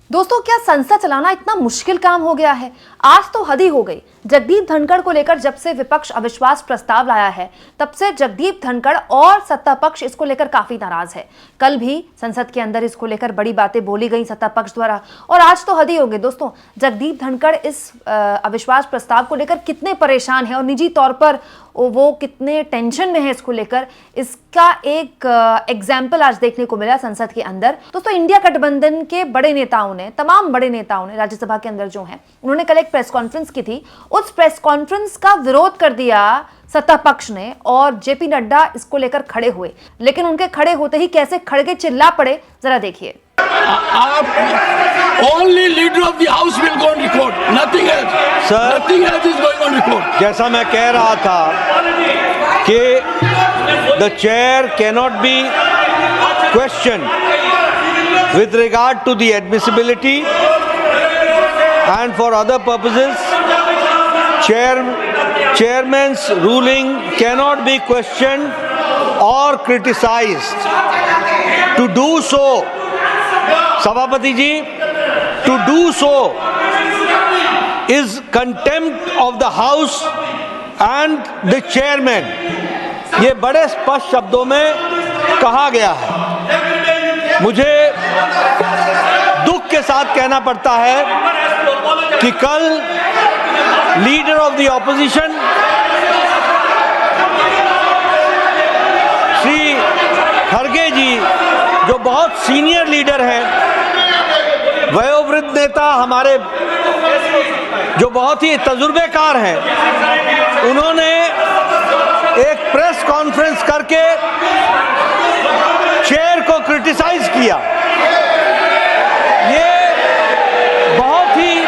दोस्तों, क्या संसद चलाना इतना मुश्किल काम हो गया है? आज तो हद ही हो गई। जगदीप धनखड़ को लेकर जब से विपक्ष अविश्वास प्रस्ताव लाया है, तब से जगदीप धनखड़ और सत्ता पक्ष इसको लेकर काफी नाराज है। कल भी संसद के अंदर इसको लेकर बड़ी बातें बोली गई सत्ता पक्ष द्वारा, और आज तो हद ही हो गई। दोस्तों, जगदीप धनखड़ इस अविश्वास प्रस्ताव को लेकर कितने परेशान है और निजी तौर पर वो कितने टेंशन में है इसको लेकर, इसका एक एग्जाम्पल आज देखने को मिला संसद के अंदर। दोस्तों, इंडिया गठबंधन के बड़े नेताओं ने, तमाम बड़े नेताओं ने राज्यसभा के अंदर जो हैं, उन्होंने कल एक प्रेस कॉन्फ्रेंस की थी। उस प्रेस कॉन्फ्रेंस का विरोध कर दिया सत्ता पक्ष ने और जेपी नड्डा इसको लेकर खड़े हुए, लेकिन उनके खड़े होते ही कैसे खड़गे चिल्ला पड़े, जरा देखिए। Only leader of the house will go on record. Nothing else. Sir, nothing else is going on record. जैसा मैं कह रहा था कि the chair cannot be questioned with regard to the admissibility and for other purposes. Chairman's ruling cannot be questioned or criticized. To do so, सभापति जी, to do so is contempt of the house and the chairman. ये बड़े स्पष्ट शब्दों में कहा गया है। मुझे दुख के साथ कहना पड़ता है कि कल leader of the opposition Shri खड़गे जी, जो बहुत सीनियर लीडर हैं, वयोवृद्ध नेता हमारे, जो बहुत ही तजुर्बेकार हैं, उन्होंने एक प्रेस कॉन्फ्रेंस करके चेयर को क्रिटिसाइज किया। ये बहुत ही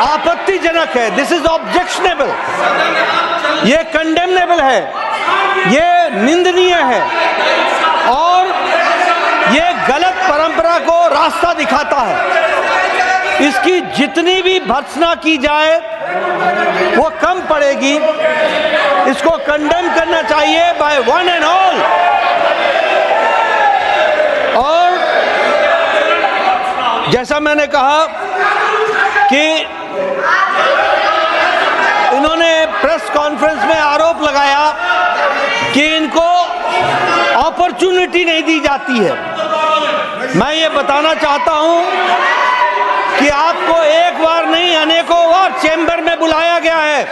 आपत्तिजनक है। दिस इज ऑब्जेक्शनेबल, ये कंडेमनेबल है, ये निंदनीय है और ये गलत परंपरा को रास्ता दिखाता है। इसकी जितनी भी भर्त्सना की जाए वो कम पड़ेगी। इसको कंडेम करना चाहिए बाय वन एंड ऑल। और जैसा मैंने कहा कि इन्होंने प्रेस कॉन्फ्रेंस में आरोप लगाया कि इनको अपॉर्चुनिटी नहीं दी जाती है। मैं ये बताना चाहता हूं कि आपको एक बार नहीं, अनेकों बार चेंबर में बुलाया गया है।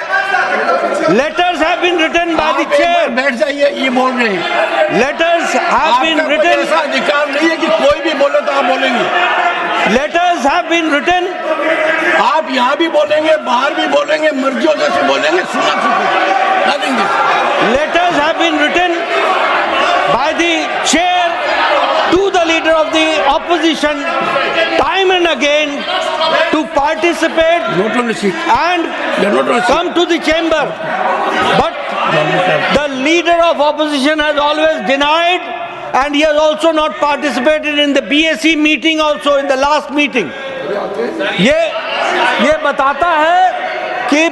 Letters have been written by the chair. बैठ जाइए, ये बोल रहे हैं। Letters have been written. ऐसा अधिकार नहीं है कि कोई भी बोले तो आप बोलेंगे। Letters have been written. आप यहाँ भी बोलेंगे, बाहर भी बोलेंगे, मर्जियों जैसे बोलेंगे, सुना चुके। Letters have been written by the chair to the leader of the opposition time and again to participate and come to the chamber, but the leader of opposition has always denied, and he has also not participated in the BSc meeting, also in the last meeting. ये बताता है कि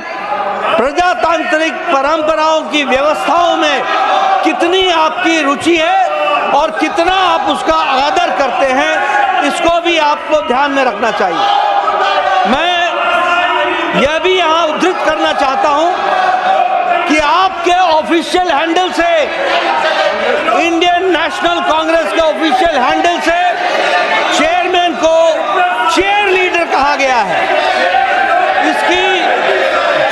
प्रजातांत्रिक परंपराओं की व्यवस्थाओं में कितनी आपकी रुचि है और कितना आप उसका आदर करते हैं। इसको भी आपको ध्यान में रखना चाहिए। मैं यह भी यहाँ उद्धृत करना चाहता हूँ कि आपके ऑफिशियल हैंडल से, इंडियन नेशनल कांग्रेस के ऑफिशियल हैंडल से चेयरमैन को चेयर लीडर कहा गया है। इसकी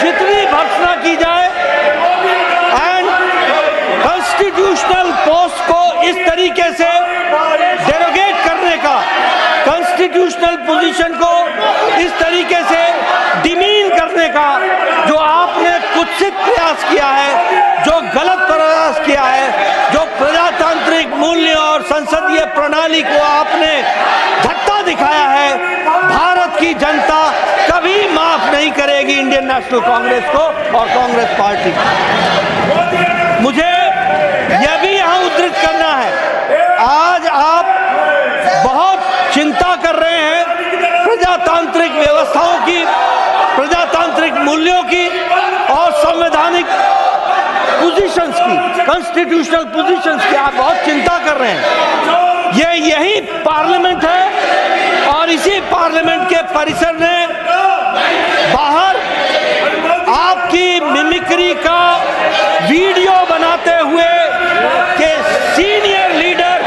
जितनी भर्त्सना की जाए एंड कॉन्स्टिट्यूशनल पोस्ट को इस तरीके से डेरोगेट करने का, कॉन्स्टिट्यूशनल पोजीशन को इस तरीके से डिमीन करने का जो आपने कुत्सित प्रयास किया है, जो गलत प्रयास किया है, जो प्रजातांत्रिक मूल्य और संसदीय प्रणाली को आपने धक्का दिखाया है, भारत की जनता कभी माफ नहीं करेगी इंडियन नेशनल कांग्रेस को और कांग्रेस पार्टी को। मुझे यह भी यहाँ उद्धृत करना है, आज आप बहुत चिंता कर रहे हैं प्रजातांत्रिक व्यवस्थाओं की, प्रजातांत्रिक मूल्यों की और संवैधानिक पोजीशंस की, कॉन्स्टिट्यूशनल पोजीशंस की आप बहुत चिंता कर रहे हैं। यही पार्लियामेंट है और और इसी पार्लियामेंट के परिसर में बाहर आपकी मिमिक्री का वीडियो बनाते हुए के सीनियर लीडर,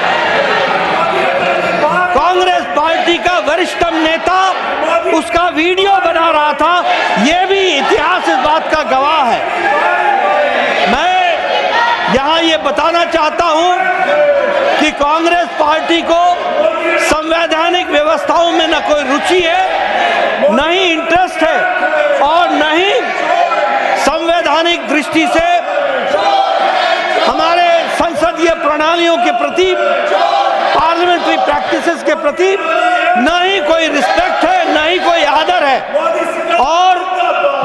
कांग्रेस पार्टी का वरिष्ठतम नेता उसका वीडियो बना रहा था। यह भी इतिहास इस बात का गवाह है। मैं यहां ये बताना चाहता हूं कि कांग्रेस पार्टी को संवैधानिक व्यवस्थाओं में न कोई रुचि है, न ही इंटरेस्ट है, और न ही संवैधानिक दृष्टि से हमारे संसदीय प्रणालियों के प्रति, पार्लियामेंट्री प्रैक्टिसेस के प्रति न ही कोई रिस्पेक्ट है, न ही कोई आदर है। और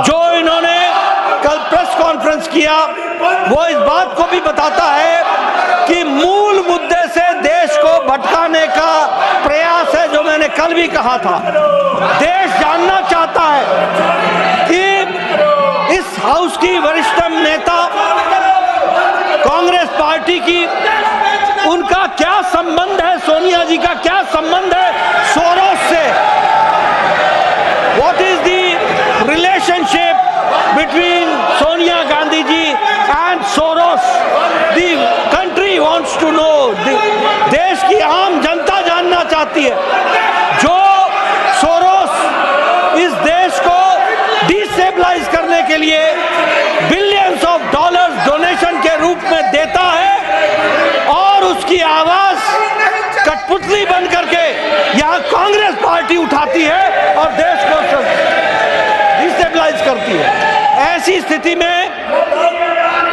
जो इन्होंने कल प्रेस कॉन्फ्रेंस किया वो इस बात को भी बताता है कि मूल मुद्दे से देश को भटकाने का प्रयास है, जो मैंने कल भी कहा था। देश जानना चाहता है कि इस हाउस की वरिष्ठतम नेता कांग्रेस पार्टी की, उनका क्या संबंध है, सोनिया जी का क्या संबंध है सोरोस से। What is the relationship between Sonia Gandhi ji and Soros? The country wants to know, देश की आम जनता जानना चाहती है। जो सोरोस इस देश को डिस्टेबलाइज करने के लिए बिलियंस ऑफ डॉलर्स डोनेशन के रूप में देता है, और उसकी आवाज कठपुतली बन करके यहां कांग्रेस पार्टी उठाती है और देश को डिस्टेबलाइज करती है। ऐसी स्थिति में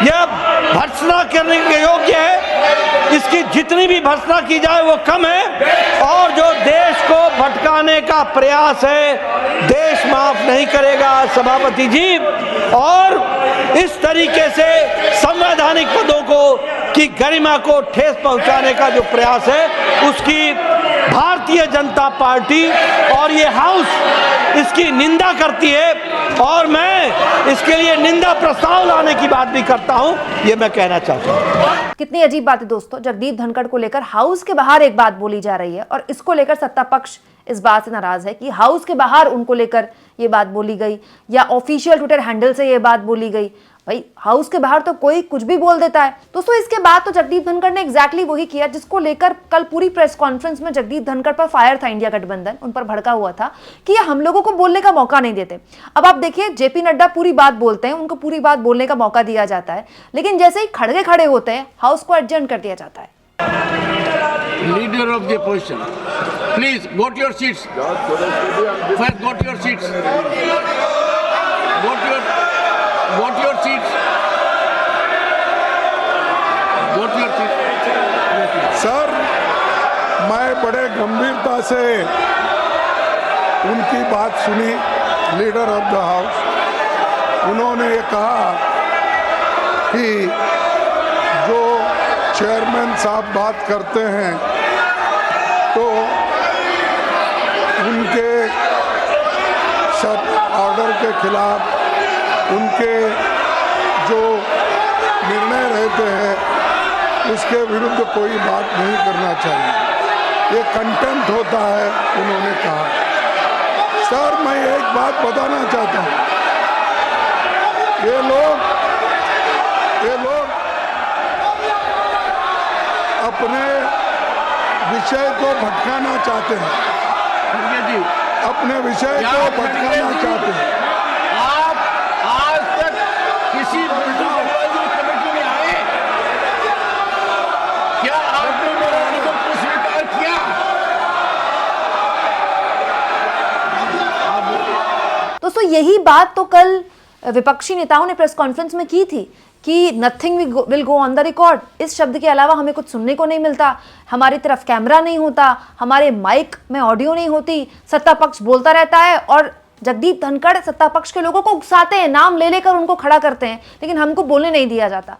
यह भर्त्सना करने के योग्य है। इसकी जितनी भी भर्त्सना की जाए वो कम है, और जो देश को भटकाने का प्रयास है देश माफ नहीं करेगा सभापति जी। और इस तरीके से संवैधानिक पदों को की गरिमा को ठेस पहुंचाने का जो प्रयास है उसकी भारतीय जनता पार्टी और ये हाउस इसकी निंदा करती है, और मैं इसके लिए निंदा प्रस्ताव लाने की बात भी करता हूं, ये मैं कहना चाहता हूं। कितनी अजीब बात है दोस्तों, जगदीप धनखड़ को लेकर हाउस के बाहर एक बात बोली जा रही है और इसको लेकर सत्ता पक्ष इस बात से नाराज है कि हाउस के बाहर उनको लेकर ये बात बोली गई या ऑफिशियल ट्विटर हैंडल से ये बात बोली गई। भाई हाउस के बाहर तो कोई कुछ भी बोल देता है। दोस्तों इसके बाद तो जगदीप धनखड़ ने एग्जैक्टली वही किया जिसको लेकर कल पूरी प्रेस कॉन्फ्रेंस में जगदीप धनखड़ पर फायर था इंडिया गठबंधन, उन पर भड़का हुआ था कि ये हम लोगों को बोलने का मौका नहीं देते। अब आप देखिए जेपी नड्डा पूरी बात बोलते हैं, उनको पूरी बात बोलने का मौका दिया जाता है, लेकिन जैसे ही खड़े खड़े होते हैं हाउस को एडजर्न कर दिया जाता है। Leader of the opposition, please go to your seats. First, go to your seats. Go to your seats. Go to your seats. Sir, मैं बड़े गंभीरता से उनकी बात सुनी, लीडर ऑफ द हाउस। उन्होंने ये कहा कि जो चेयरमैन साहब बात करते हैं तो उनके ऑर्डर के खिलाफ, उनके जो निर्णय रहते हैं उसके विरुद्ध कोई बात नहीं करना चाहिए। ये कंटेम्प्ट होता है, उन्होंने कहा। सर, मैं एक बात बताना चाहता हूँ, ये लोग अपने विषय को भटकाना चाहते हैं, जी, अपने विषय को भटकाना चाहते हैं। आप आज तक किसी कमेटी में आए क्या? आपने मेरे अनुभव को स्वीकार किया? दोस्तों यही बात तो कल विपक्षी नेताओं ने प्रेस कॉन्फ्रेंस में की थी कि nothing will go on the record. इस शब्द के अलावा हमें कुछ सुनने को नहीं मिलता, हमारी तरफ कैमरा नहीं होता, हमारे माइक में ऑडियो नहीं होती, सत्ता पक्ष बोलता रहता है और जगदीप धनखड़ सत्ता पक्ष के लोगों को उकसाते हैं, नाम ले लेकर उनको खड़ा करते हैं, लेकिन हमको बोलने नहीं दिया जाता।